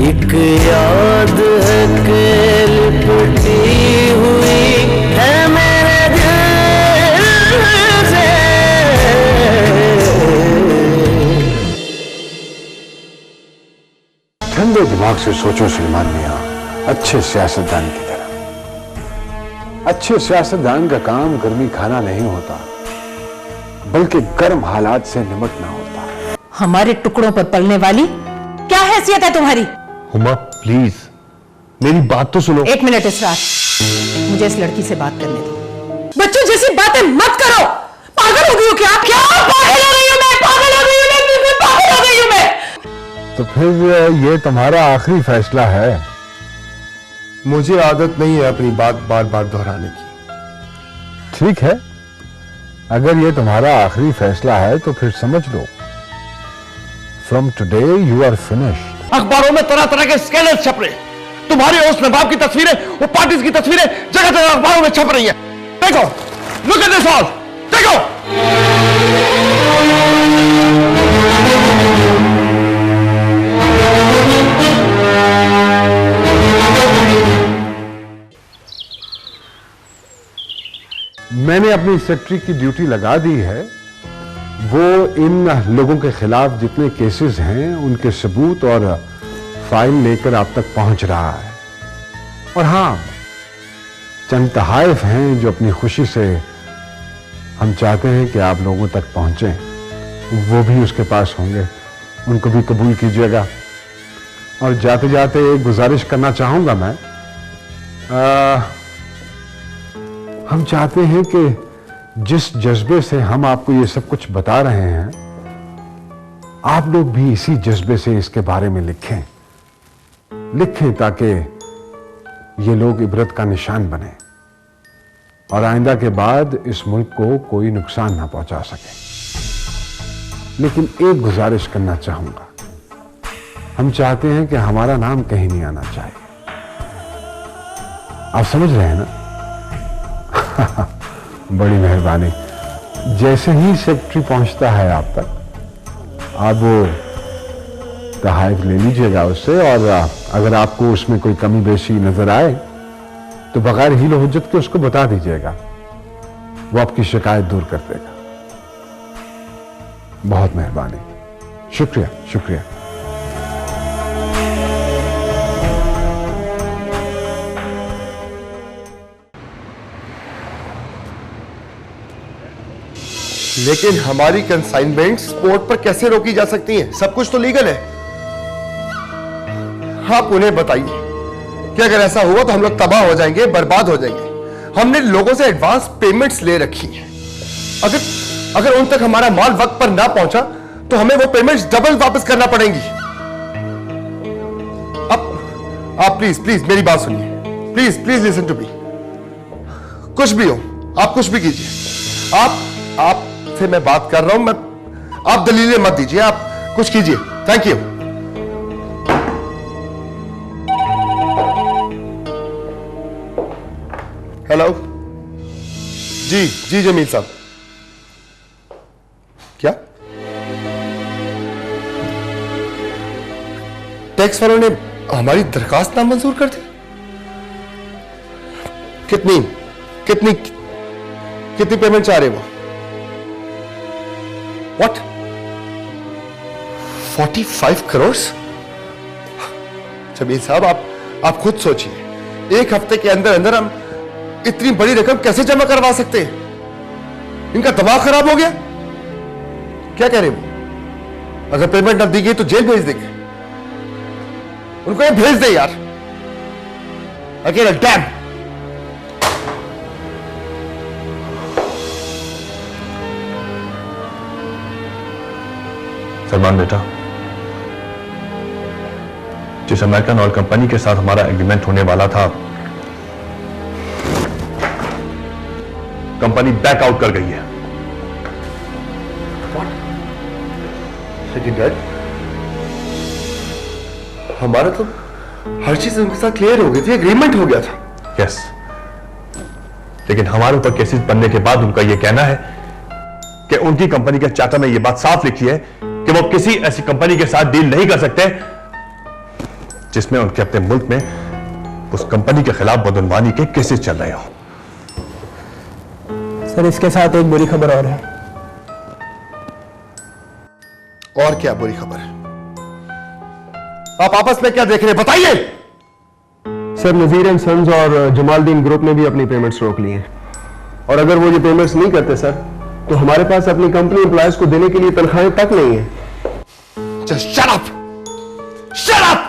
एक याद है कि लिपटी हुई है मेरे दिल से। ठंडे दिमाग से सोचो सलमान मियां, अच्छे सियासतदान की तरह। अच्छे सियासतदान का काम गर्मी खाना नहीं होता, बल्कि गर्म हालात से निपटना होता। हमारे टुकड़ों पर पलने वाली क्या हैसियत है तुम्हारी? हुमा प्लीज मेरी बात तो सुनो। एक मिनट इसरार, मुझे इस लड़की से बात करने दो। बच्चों जैसी बातें मत करो। पागल हो गई हो क्या? क्या पागल हो गई हूं मैं? पागल हो गई हूं मैं, बिल्कुल पागल हो गई हूं मैं। तो फिर ये तुम्हारा आखिरी फैसला है? मुझे आदत नहीं है अपनी बात बार बार दोहराने की। ठीक है, अगर ये तुम्हारा आखिरी फैसला है तो फिर समझ लो, from today you are finished. अखबारों में तरह तरह के स्कैंडल छप रहे हैं। तुम्हारे उस नवाब की तस्वीरें, वो पार्टीज की तस्वीरें जगह जगह अखबारों में छप रही हैं। देखो, लुक एट दिस ऑल, देखो। मैंने अपनी सेक्रेटरी की ड्यूटी लगा दी है। वो इन लोगों के खिलाफ जितने केसेस हैं उनके सबूत और फाइल लेकर आप तक पहुंच रहा है। और हां, चंद तहाइफ हैं जो अपनी खुशी से हम चाहते हैं कि आप लोगों तक पहुंचे, वो भी उसके पास होंगे, उनको भी कबूल कीजिएगा। और जाते जाते एक गुजारिश करना चाहूंगा मैं, हम चाहते हैं कि जिस जज्बे से हम आपको ये सब कुछ बता रहे हैं, आप लोग भी इसी जज्बे से इसके बारे में लिखें ताकि ये लोग इबरत का निशान बने और आइंदा के बाद इस मुल्क को कोई नुकसान ना पहुंचा सके। लेकिन एक गुजारिश करना चाहूंगा, हम चाहते हैं कि हमारा नाम कहीं नहीं आना चाहिए। आप समझ रहे हैं ना? बड़ी मेहरबानी। जैसे ही सेक्रेटरी पहुंचता है आप तक, आप वो तहाइफ ले लीजिएगा उससे, और अगर आपको उसमें कोई कमी बेशी नजर आए तो बगैर हीलो हुज्जत के उसको बता दीजिएगा, वो आपकी शिकायत दूर कर देगा। बहुत मेहरबानी, शुक्रिया शुक्रिया। लेकिन हमारी कंसाइनमेंट्स पोर्ट पर कैसे रोकी जा सकती हैं? सब कुछ तो लीगल है। आप उन्हें बताइए कि अगर ऐसा हुआ तो हम लोग तबाह हो जाएंगे, बर्बाद हो जाएंगे। हमने लोगों से एडवांस पेमेंट्स ले रखी हैं। अगर उन तक हमारा माल वक्त पर ना पहुंचा तो हमें वो पेमेंट्स डबल वापस करना पड़ेंगी। आप प्लीज मेरी बात सुनिए। Please listen to me. कुछ भी हो, आप कुछ भी कीजिए। आप से मैं बात कर रहा हूं। आप दलीलें मत दीजिए, आप कुछ कीजिए। Thank you. हेलो जी जमील साहब। क्या टैक्स वालों ने हमारी दरखास्त नामंजूर कर दी? कितनी पेमेंट चाह रहे वो? What? 45 करोड़? जमील साहब, आप खुद सोचिए, एक हफ्ते के अंदर अंदर हम इतनी बड़ी रकम कैसे जमा करवा सकते हैं? इनका दिमाग खराब हो गया? क्या कह रहे हैं वो? अगर पेमेंट न दी गई तो जेल भेज देंगे। उनको ये भेज दे यार। अकेला डैम। सलमान बेटा, जिस अमेरिकन ऑयल कंपनी के साथ हमारा एग्रीमेंट होने वाला था, कंपनी बैकआउट कर गई है। लेकिन डैड, हमारा तो हर चीज उनके साथ क्लियर हो गई थी, एग्रीमेंट हो गया था। यस, लेकिन हमारे ऊपर केसेस बनने के बाद उनका यह कहना है कि उनकी कंपनी के चार्टर में यह बात साफ लिखी है कि वो किसी ऐसी कंपनी के साथ डील नहीं कर सकते जिसमें उनके अपने मुल्क में उस कंपनी के खिलाफ बदनवानी के केसेस चल रहे हो। सर इसके साथ एक बुरी खबर और है। और क्या बुरी खबर है? आप आपस में क्या देख रहे हैं, बताइए। सर नजीर एंड सन्स और जमालदीन ग्रुप ने भी अपनी पेमेंट्स रोक ली हैं, और अगर वो ये पेमेंट्स नहीं करते सर तो हमारे पास अपनी कंपनी एम्प्लॉयज को देने के लिए तनख्वाहें तक नहीं है। Just shut up! Shut up!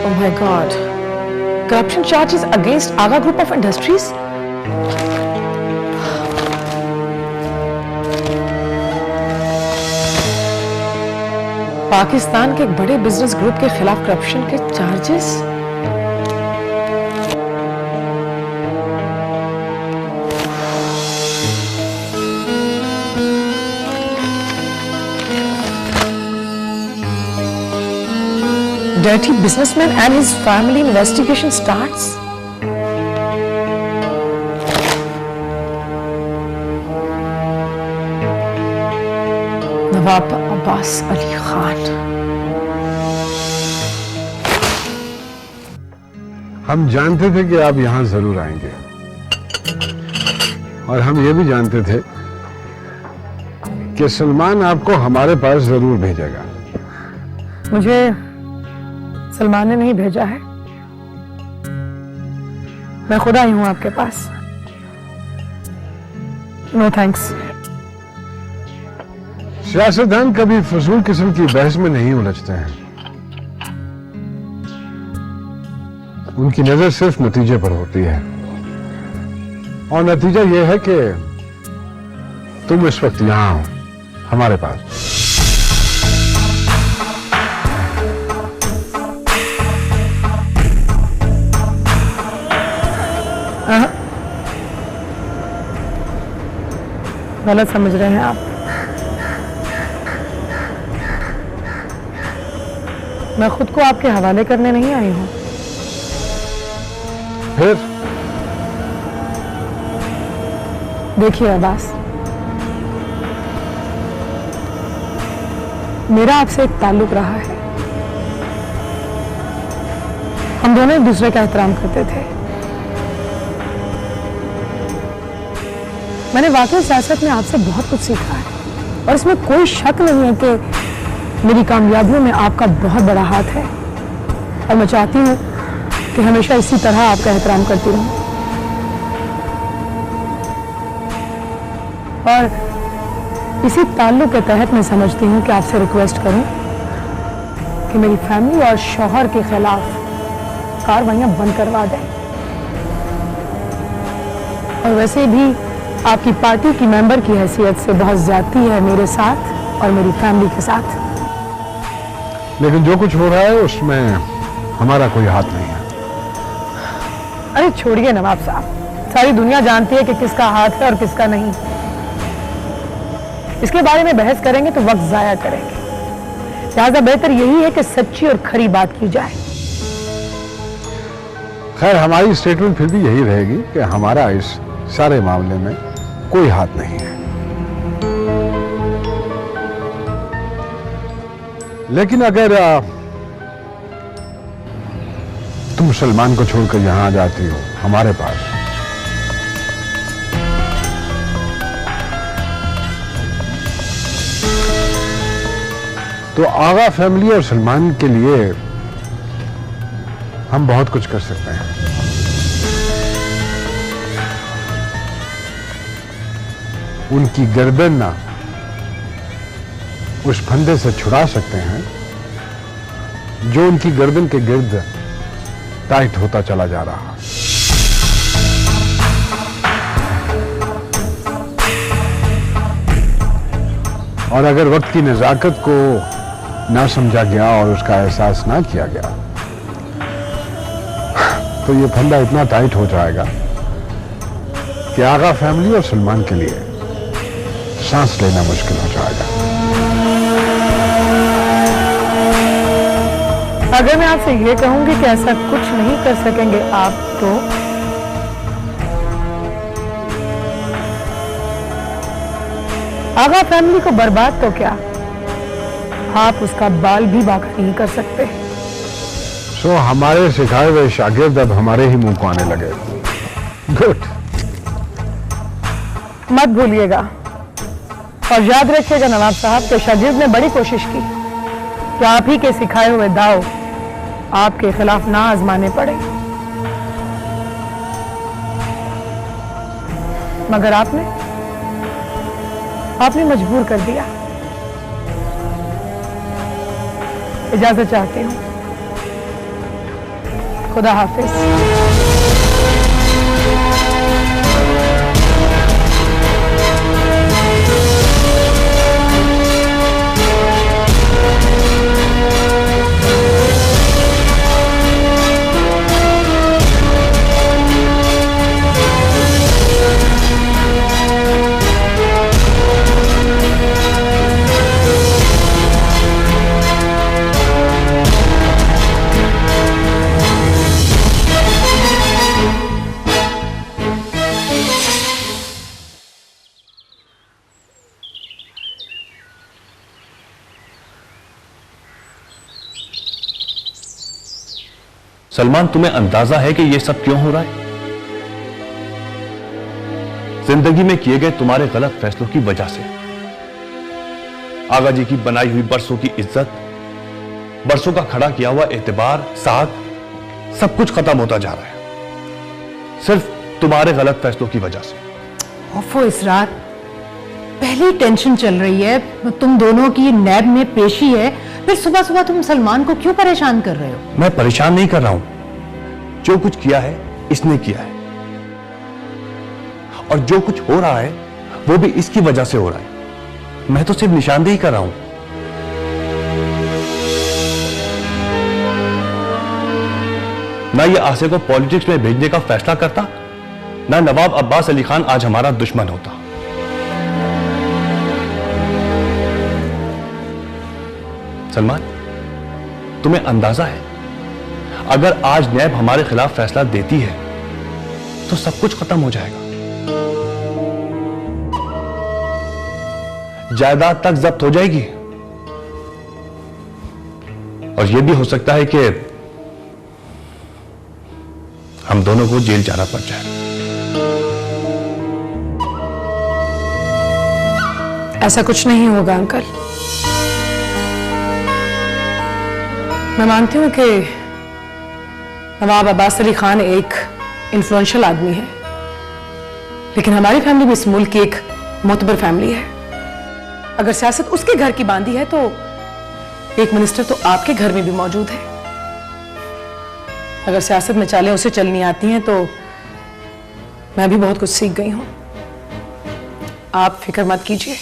Oh my God. Corruption charges against Aga Group of Industries? Pakistan के एक बड़े बिजनेस ग्रुप के खिलाफ करप्शन के charges? Dirty businessman and his family investigation starts? नवाब अब्बास अली खान। हम जानते थे कि आप यहां जरूर आएंगे, और हम ये भी जानते थे कि सलमान आपको हमारे पास जरूर भेजेगा। मुझे सलमान ने नहीं भेजा है, मैं खुद आई हूं आपके पास। No thanks. सियासतदान कभी फजूल किस्म की बहस में नहीं उलझते हैं, उनकी नजर सिर्फ नतीजे पर होती है, और नतीजा यह है कि तुम इस वक्त यहां हो हमारे पास। गलत समझ रहे हैं आप। मैं खुद को आपके हवाले करने नहीं आई हूं। फिर देखिए अब्बास, मेरा आपसे एक ताल्लुक रहा है। हम दोनों एक दूसरे का एहतराम करते थे। मैंने वाकई सियासत में आपसे बहुत कुछ सीखा है, और इसमें कोई शक नहीं है कि मेरी कामयाबियों में आपका बहुत बड़ा हाथ है, और मैं चाहती हूं कि हमेशा इसी तरह आपका एहतराम करती रहूं। और इसी ताल्लुक के तहत मैं समझती हूं कि आपसे रिक्वेस्ट करूं कि मेरी फैमिली और शौहर के खिलाफ कार्रवाइयां बंद करवा दें। और वैसे भी आपकी पार्टी की मेंबर की हैसियत से बहुत ज्यादती है मेरे साथ और मेरी फैमिली के साथ। लेकिन जो कुछ हो रहा है उसमें हमारा कोई हाथ नहीं है। अरे छोड़िए नवाब साहब, सारी दुनिया जानती है कि किसका हाथ है और किसका नहीं। इसके बारे में बहस करेंगे तो वक्त जाया करेंगे, लिहाजा बेहतर यही है कि सच्ची और खरी बात की जाए। खैर, हमारी स्टेटमेंट फिर भी यही रहेगी कि हमारा इस सारे मामले में कोई हाथ नहीं है। लेकिन अगर तुम सलमान को छोड़कर यहां आ जाती हो हमारे पास, तो आगा फैमिली और सलमान के लिए हम बहुत कुछ कर सकते हैं। उनकी गर्दन ना उस फंदे से छुड़ा सकते हैं जो उनकी गर्दन के गिर्द टाइट होता चला जा रहा। और अगर वक्त की नजाकत को ना समझा गया और उसका एहसास ना किया गया तो ये फंदा इतना टाइट हो जाएगा कि आगा फैमिली और सलमान के लिए सांस लेना मुश्किल हो जाएगा। अगर मैं आपसे ये कहूंगी कि ऐसा कुछ नहीं कर सकेंगे आप, तो आगा फैमिली को बर्बाद तो क्या, आप उसका बाल भी बाका नहीं कर सकते। सो हमारे सिखाए हुए शागिर्द अब हमारे ही मुंह को आने लगे। गुड। मत भूलिएगा और याद रखिएगा नवाब साहब के शागिर्द ने बड़ी कोशिश की कि आप ही के सिखाए हुए दाव आपके खिलाफ ना आजमाने पड़े, मगर आपने मजबूर कर दिया। इजाजत चाहती हूं, खुदा हाफिज। सलमान, तुम्हें अंदाजा है कि यह सब क्यों हो रहा है? जिंदगी में किए गए तुम्हारे गलत फैसलों की वजह से आगा जी की बनाई हुई बरसों की इज्जत, बरसों का खड़ा किया हुआ एतबार, साथ सब कुछ खत्म होता जा रहा है सिर्फ तुम्हारे गलत फैसलों की वजह से। ओफो इसरार, पहली टेंशन चल रही है, तुम दोनों की नैब में पेशी है, फिर सुबह सुबह तुम सलमान को क्यों परेशान कर रहे हो? मैं परेशान नहीं कर रहा हूं, जो कुछ किया है इसने किया है, और जो कुछ हो रहा है वो भी इसकी वजह से हो रहा है। मैं तो सिर्फ निशानदेही कर रहा हूं। ना ये आसिफ को पॉलिटिक्स में भेजने का फैसला करता, ना नवाब अब्बास अली खान आज हमारा दुश्मन होता। सलमान, तुम्हें अंदाजा है अगर आज नैब हमारे खिलाफ फैसला देती है तो सब कुछ खत्म हो जाएगा। जायदाद तक जब्त हो जाएगी और यह भी हो सकता है कि हम दोनों को जेल जाना पड़ जाए। ऐसा कुछ नहीं होगा अंकल। मैं मानती हूं कि नवाब अब्बास अली खान एक इन्फ्लुएंशियल आदमी है, लेकिन हमारी फैमिली भी इस मुल्क की एक मोतबर फैमिली है। अगर सियासत उसके घर की बांधी है तो एक मिनिस्टर तो आपके घर में भी मौजूद है। अगर सियासत में चालें उसे चलनी आती हैं तो मैं भी बहुत कुछ सीख गई हूं। आप फिक्र मत कीजिए,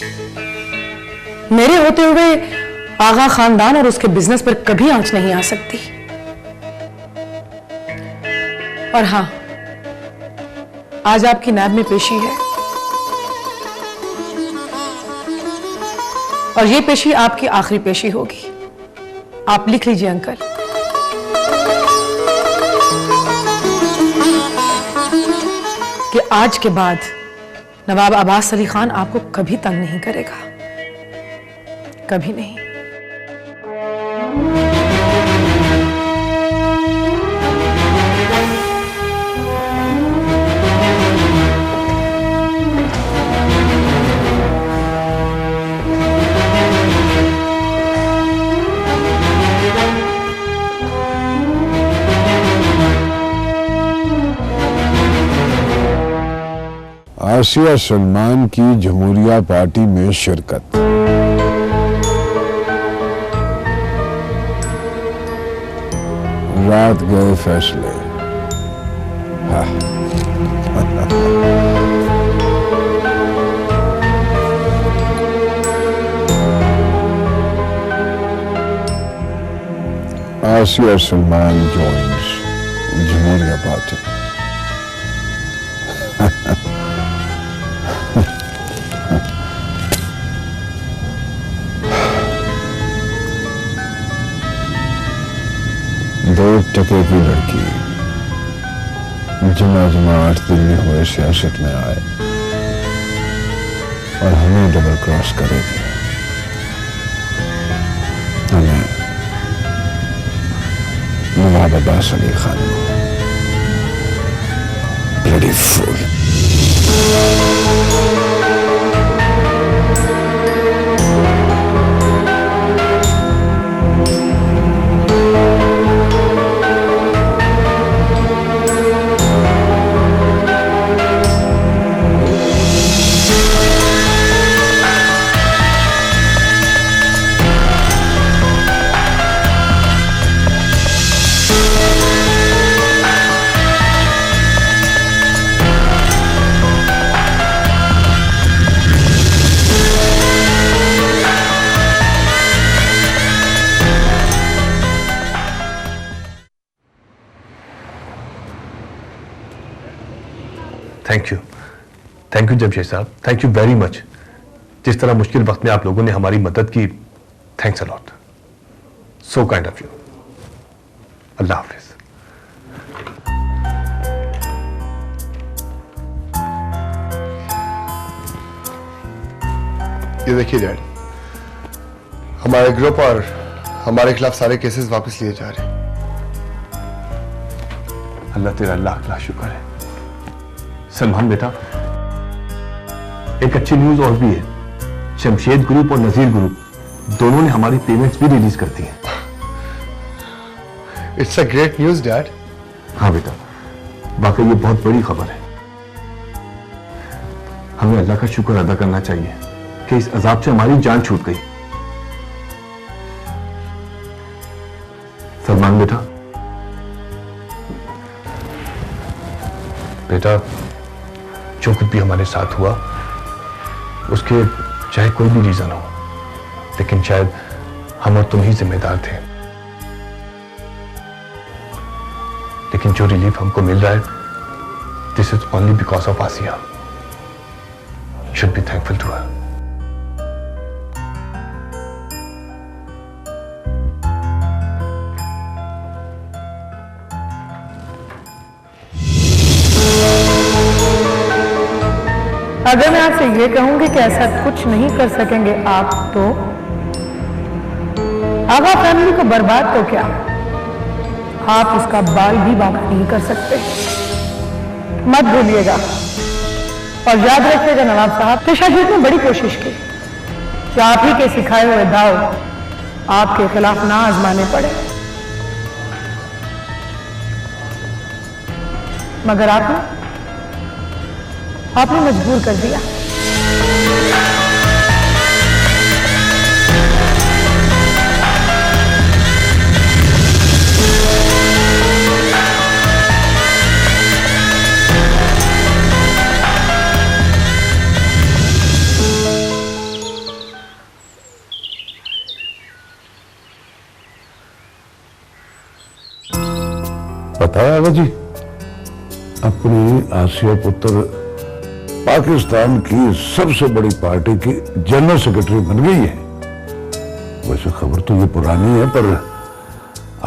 मेरे होते हुए आगा खानदान और उसके बिजनेस पर कभी आंच नहीं आ सकती। और हां, आज आपकी नैब में पेशी है और ये पेशी आपकी आखिरी पेशी होगी। आप लिख लीजिए अंकल। कि आज के बाद नवाब अब्बास अली खान आपको कभी तंग नहीं करेगा, कभी नहीं। आसिया सलमान की जमहूरिया पार्टी में शिरकत। रात गए फैसले। हाँ। आसिया सलमान joins जमहूरिया पार्टी। दो टके की लड़की जुमा जुमा 8 दिन में हुए सियासत में आए और हमें डबल क्रॉस करेगी। हमें Nawab Abbas Ali Khan bloody fool. Thank you Jamshed साहब, थैंक यू वेरी मच। जिस तरह मुश्किल वक्त में आप लोगों ने हमारी मदद की, thanks a lot, so kind of you. अल्लाह हाफिज। ये देखिए डैड, हमारे ग्रुप और हमारे खिलाफ सारे केसेस वापस लिए जा रहे हैं। अल्लाह तेरा लाख लाख शुक्र है। सलमान बेटा, एक अच्छी न्यूज और भी है, शमशेद ग्रुप और नजीर ग्रुप दोनों ने हमारी पेमेंट्स भी रिलीज कर दी हैं। It's a great news dad. हाँ बेटा, वाकई ये बहुत बड़ी खबर है। हमें अल्लाह का शुक्र अदा करना चाहिए कि इस अजाब से हमारी जान छूट गई। सलमान बेटा, बेटा जो कुछ भी हमारे साथ हुआ उसके चाहे कोई भी रीजन हो, लेकिन शायद हम और तुम ही जिम्मेदार थे। लेकिन जो रिलीफ हमको मिल रहा है, this is only because of Asiya. Should be thankful to her. अगर मैं आपसे ये कहूंगी कि ऐसा कुछ नहीं कर सकेंगे आप, तो आगा फैमिली को बर्बाद तो क्या, आप उसका बाल भी बाका नहीं कर सकते। मत भूलिएगा और याद रखिएगा नवाब साहब, पेशाजीत ने बड़ी कोशिश की कि आप ही के सिखाए हुए दाव आपके खिलाफ ना आजमाने पड़े, मगर आपने मजबूर कर दिया। बताया जी, अपनी आसिया पुत्र पाकिस्तान की सबसे बड़ी पार्टी की जनरल सेक्रेटरी बन गई है। वैसे खबर तो ये पुरानी है, पर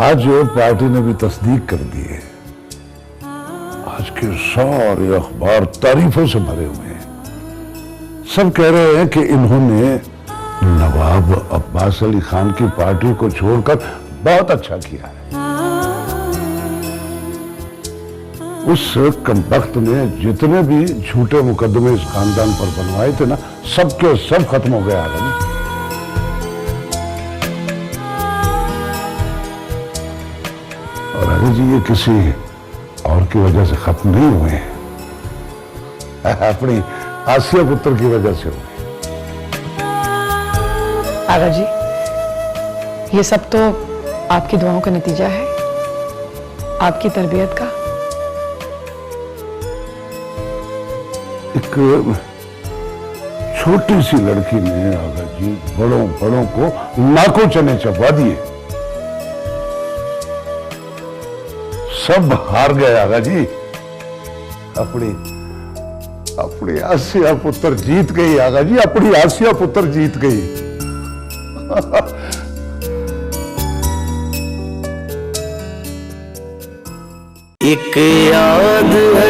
आज पार्टी ने भी तस्दीक कर दी है। आज के सारे अखबार तारीफों से भरे हुए हैं। सब कह रहे हैं कि इन्होंने नवाब अब्बास अली खान की पार्टी को छोड़कर बहुत अच्छा किया है। उस कमबख्त ने जितने भी झूठे मुकदमे इस खानदान पर बनवाए थे ना, सब के सब खत्म हो गए आदमी। और अरे जी, ये किसी और की वजह से खत्म नहीं हुए हैं, अपनी आसिया पुत्र की वजह से हुए। आगा जी, ये सब तो आपकी दुआओं का नतीजा है, आपकी तरबियत का। एक छोटी सी लड़की ने आगा जी बड़ों बड़ों को नाकों चने चबा दिए। सब हार गए आगा जी। अपनी आसिया पुत्र जीत गई आगा जी, अपनी आसिया पुत्र जीत गई। एक याद है